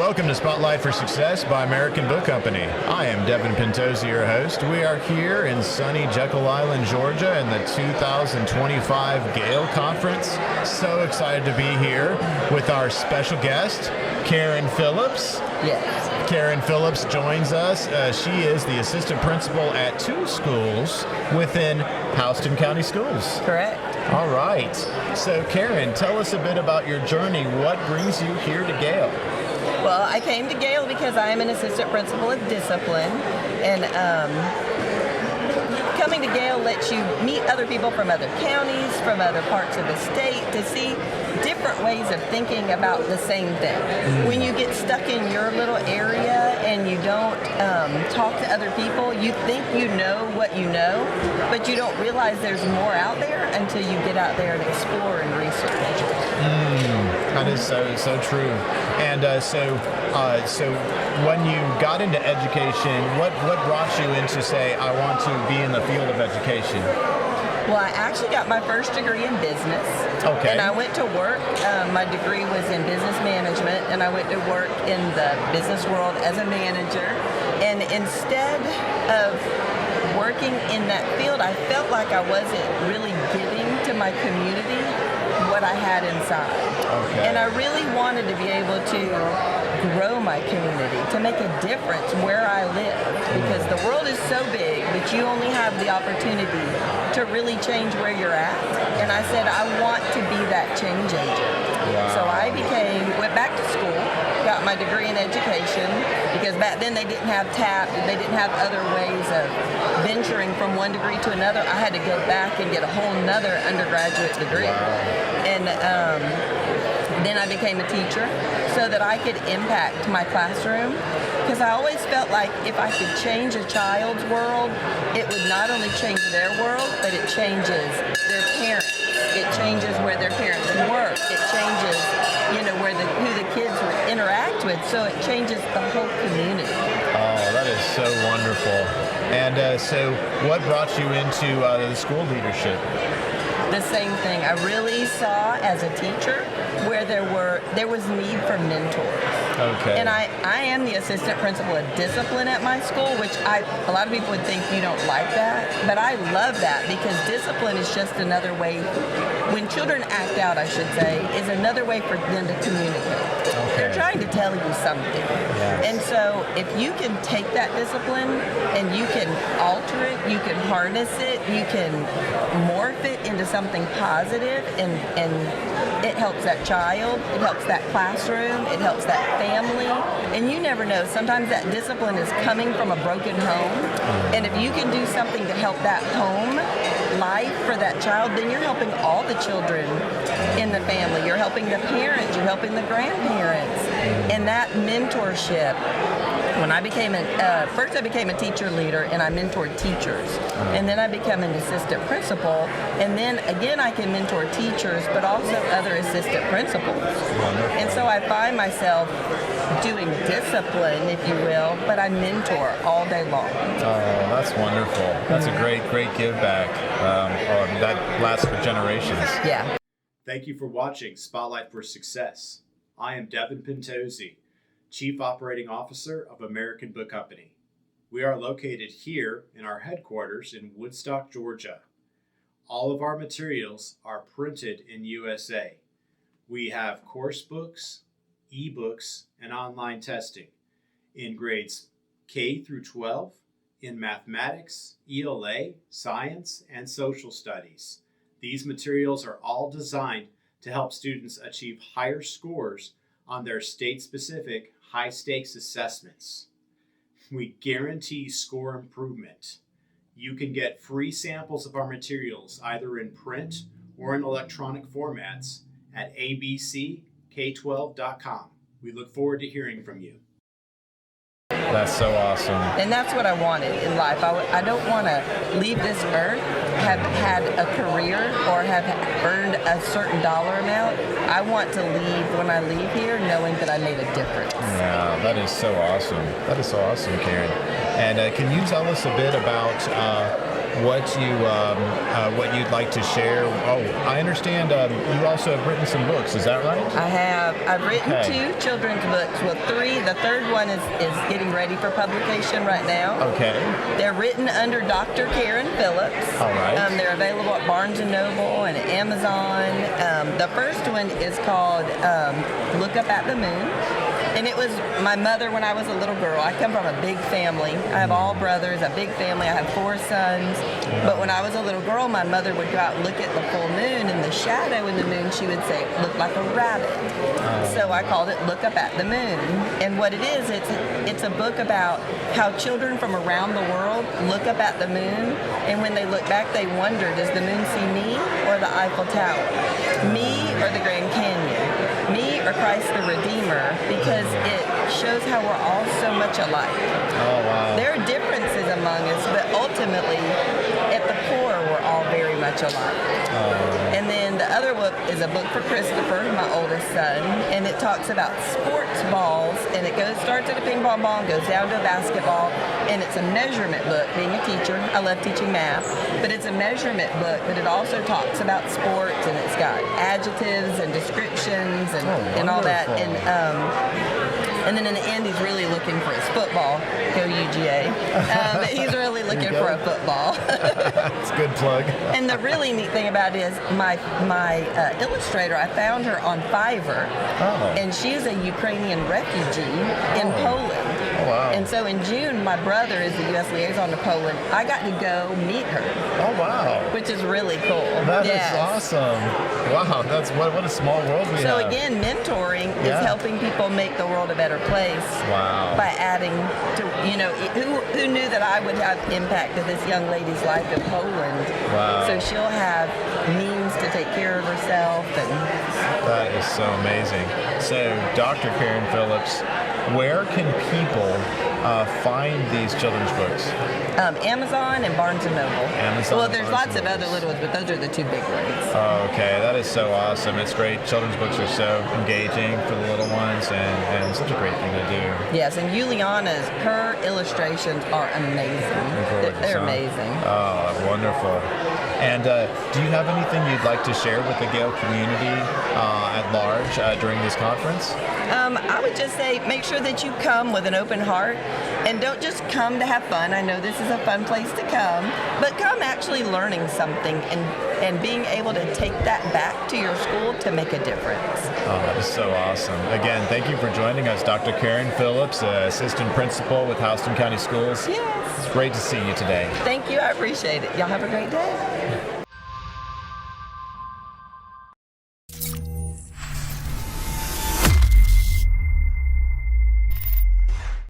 Welcome to Spotlight for Success by American Book Company. I am Devin Pintozzi, your host. We are here in sunny Jekyll Island, Georgia in the 2025 Gale Conference. So excited to be here with our special guest, Karen Phillips. Yes. Karen Phillips joins us. She is the assistant principal at two schools within Houston County Schools. Correct. All right. So Karen, tell us a bit about your journey. What brings you here to Gale? Well, I came to Gale because I am an assistant principal of discipline, and coming to Gale lets you meet other people from other counties, from other parts of the state, to see different ways of thinking about the same thing. When you get stuck in your little area and you don't talk to other people, you think you know what you know, but you don't realize there's more out there until you get out there and explore and research. That is so true. And so when you got into education, what brought you into say, I want to be in the field of education? Well, I actually got my first degree in business. Okay. And I went to work. My degree was in business management, and I went to work in the business world as a manager. And instead of working in that field, I felt like I wasn't really giving to my community what I had inside. Okay. And I really wanted to be able to grow my community, to make a difference where I live, because the world is so big that you only have the opportunity to really change where you're at. And I said, I want to be that change agent. Wow. So I went back to school, got my degree in education, because back then they didn't have TAP, they didn't have other ways of venturing from one degree to another. I had to go back and get a whole nother undergraduate degree. Wow. And then I became a teacher so that I could impact my classroom, because I always felt like if I could change a child's world, it would not only change their world, but it changes their parents. It changes where their parents work. It changes, who the kids would interact with. So it changes the whole community. Oh, that is so wonderful. And so what brought you into the school leadership? The same thing. I really saw as a teacher where there was need for mentors. Okay. And I am the assistant principal of discipline at my school, which a lot of people would think you don't like that, but I love that, because discipline is just another way, when children act out, I should say, is another way for them to communicate. Okay. They're trying to tell you something. Yes. And so if you can take that discipline and you can alter it, you can harness it, you can morph it into something positive, and it helps that child, it helps that classroom, it helps that family, and you never know. Sometimes that discipline is coming from a broken home, and if you can do something to help that home life for that child, then you're helping all the children in the family. You're helping the parents, you're helping the grandparents, and that mentorship. When I became first I became a teacher leader, and I mentored teachers, and then I became an assistant principal, and then again I can mentor teachers, but also other assistant principals. Wonderful. And so I find myself doing discipline, if you will, but I mentor all day long. Oh, that's wonderful. That's a great give back. That lasts for generations. Yeah. Thank you for watching Spotlight for Success. I am Devin Pintozzi, Chief Operating Officer of American Book Company. We are located here in our headquarters in Woodstock, Georgia. All of our materials are printed in USA. We have course books, ebooks, and online testing in grades K through 12, in mathematics, ELA, science, and social studies. These materials are all designed to help students achieve higher scores on their state-specific high-stakes assessments. We guarantee score improvement. You can get free samples of our materials either in print or in electronic formats at abck12.com. We look forward to hearing from you. That's so awesome. And that's what I wanted in life. I don't want to leave this earth, have had a career, or have earned a certain dollar amount. I want to leave when I leave here knowing that I made a difference. Yeah, that is so awesome. That is so awesome, Karen. And can you tell us a bit about what you'd like to share. Oh, I understand you also have written some books. Is that right? I have. I've written 2 children's books. Well, 3. The third one is getting ready for publication right now. Okay. They're written under Dr. Karen Phillips. All right. They're available at Barnes & Noble and at Amazon. The first one is called Look Up at the Moon. And it was my mother when I was a little girl. I come from a big family. I have all brothers, a big family. I have 4 sons. But when I was a little girl, my mother would go out and look at the full moon, and the shadow in the moon, she would say, looked like a rabbit. So I called it Look Up at the Moon. And what it is, it's a book about how children from around the world look up at the moon, and when they look back, they wonder, does the moon see me or the Eiffel Tower? Me or the Grand Canyon? Me or Christ the Redeemer? Because it shows how we're all so much alike. Oh, wow. There are differences among us, but ultimately, at the core, we're all very much alike. And then the other book is a book for Christopher, my oldest son, and it talks about sports balls, and it starts at a ping pong ball and goes down to a basketball, and it's a measurement book. Being a teacher, I love teaching math, but it's a measurement book, but it also talks about sports, and it's got adjectives and descriptions and all that. And then in the end, he's really looking for his football. Go UGA. But he's really looking for a football. It's a good plug. And the really neat thing about it is my illustrator, I found her on Fiverr. Oh. And she is a Ukrainian refugee in Poland. Oh, wow. And so in June, my brother is the U.S. liaison to Poland. I got to go meet her. Oh, wow. Which is really cool. That is awesome. Wow, that's what a small world we have. So again, mentoring is helping people make the world a better place. Wow. By adding to, who knew that I would have impact to this young lady's life in Poland. Wow. So she'll have means to take care of herself. And that is so amazing. So Dr. Karen Phillips, where can people find these children's books? Amazon and Barnes & Noble. Amazon. Well, there's Barnes lots of other little ones, but those are the 2 big ones. Okay, that is so awesome. It's great. Children's books are so engaging for the little ones, and such a great thing to do. Yes, and Juliana's, her illustrations are amazing. They're amazing. Oh, wonderful. And do you have anything you'd like to share with the GAEL community at large during this conference? I would just say make sure that you come with an open heart, and don't just come to have fun. I know this is a fun place to come, but come actually learning something and being able to take that back to your school to make a difference. Oh, that is so awesome. Again, thank you for joining us, Dr. Karen Phillips, Assistant Principal with Houston County Schools. Yes. It's great to see you today. Thank you. I appreciate it. Y'all have a great day.